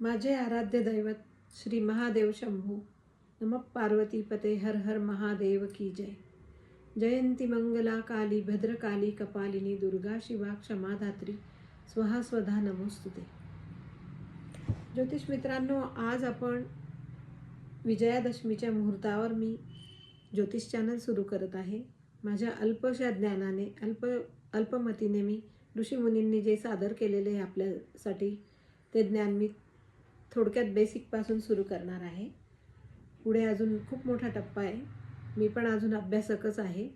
माझे आराध्य दैवत श्री महादेव शंभू। नमः पार्वतीपते हर हर महादेव की जय। जयंती मंगला काली भद्रकाली कपालिनी दुर्गा शिवा क्षमाधात्री स्वहा स्वधा नमोस्तुते। ज्योतिष मित्रांनो, आज आपण विजयादशमीच्या मुहूर्तावर मी ज्योतिष चॅनल सुरू करत आहे। माझ्या अल्पशा ज्ञानाने अल्पमतीने मी ऋषीमुनींनी जे सादर केलेले आहे आपल्यासाठी ते ज्ञान मी थोडक्यात बेसिकपासून सुरू करणार आहे। पुढे अजून खूप मोठा टप्पा आहे। मी पण अजून अभ्यासकच आहे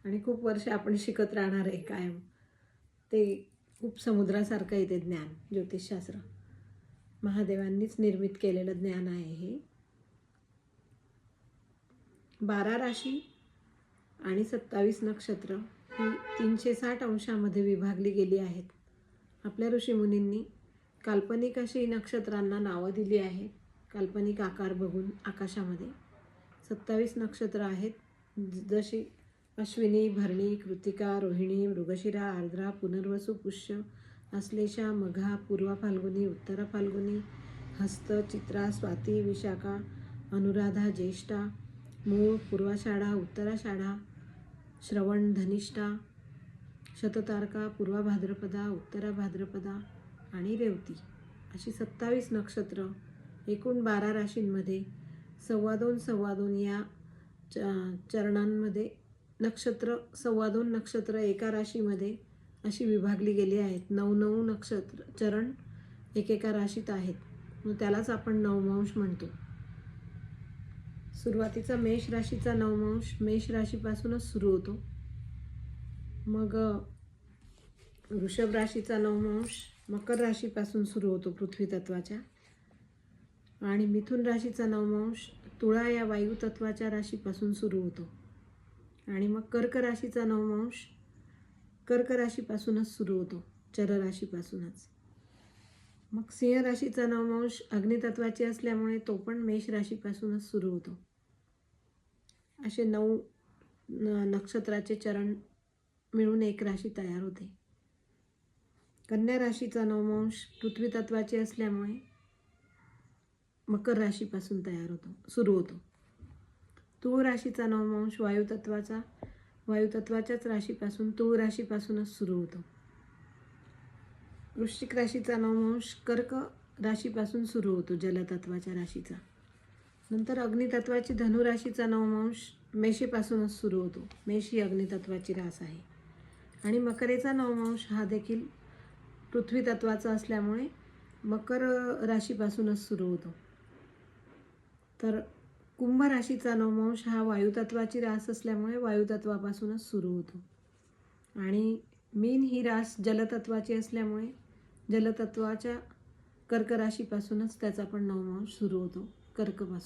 आणि खूप वर्ष आपण शिकत राहणार आहे कायम। ते खूप समुद्रासारखं आहे ते ज्ञान। ज्योतिषशास्त्र महादेवांनीच निर्मित केलेलं ज्ञान आहे हे। 12 राशी आणि 27 नक्षत्र ही 360 अंशामध्ये विभागली गेली आहेत। आपल्या ऋषीमुनींनी काल्पनिक अशी नक्षत्रांना नावं दिली आहेत, काल्पनिक आकार बघून आकाशामध्ये। 27 नक्षत्र आहेत, जशी अश्विनी, भरणी, कृतिका, रोहिणी, मृगशिरा, आर्द्रा, पुनर्वसु, पुष्य, आश्लेषा, मघा, पूर्वा फाल्गुनी, उत्तरा फाल्गुनी, हस्त, चित्रा, स्वाती, विशाखा, अनुराधा, ज्येष्ठा, मूळ, पूर्वाषाढा, उत्तराषाढा, श्रवण, धनिष्ठा, शततारका, पूर्वा भाद्रपदा, उत्तरा भाद्रपदा आणि रेवती अशी 27 नक्षत्र एकूण 12 राशींमध्ये 2.5 या चरणांमध्ये नक्षत्र 2.5 नक्षत्र एका राशीमध्ये अशी विभागली गेली आहेत। 9 नक्षत्र चरण एकेका राशीत आहेत, मग त्यालाच आपण नवमांश म्हणतो। सुरुवातीचा मेष राशीचा नवमांश मेष राशीपासूनच सुरू होतो। मग वृषभ राशीचा नवमांश मकर राशीपासून सुरू होतो पृथ्वी तत्वाच्या, आणि मिथुन राशीचा नवमांश तुळा या वायू तत्वाच्या राशीपासून सुरू होतो। आणि मग कर्क राशीचा नवमांश कर्क राशीपासूनच सुरू होतो, चर राशीपासूनच। मग सिंह राशीचा नवमांश अग्नितत्वाची असल्यामुळे तो पण मेष राशीपासूनच सुरू होतो। असे 9 नक्षत्राचे चरण मिळून एक राशी तयार होते। कन्या राशीचा नवमांश पृथ्वी तत्वाची असल्यामुळे मकर राशीपासून सुरू होतो। तूळ राशीचा नवमांश वायू तत्वाच्याच राशीपासून तूळ राशीपासूनच सुरू होतो। वृश्चिक राशीचा नवमांश कर्क राशीपासून सुरू होतो, जलतत्वाच्या राशीचा। नंतर अग्नितत्वाची धनु राशीचा नवमांश मेषेपासूनच सुरू होतो, मेष ही अग्नितत्वाची रास आहे। आणि मकरेचा नवमांश हा देखील पृथ्वी तत्वाचा असल्यामुळे मकर राशीपासूनच सुरू होतो। तर कुंभ राशीचा नवमांश हा वायुतत्वाची रास असल्यामुळे वायुतत्वापासूनच सुरू होतो। आणि मीन ही रास जलतत्वाची असल्यामुळे जलतत्वाच्या कर्क राशीपासूनच त्याचा पण नवमांश सुरू होतो, कर्कपासून।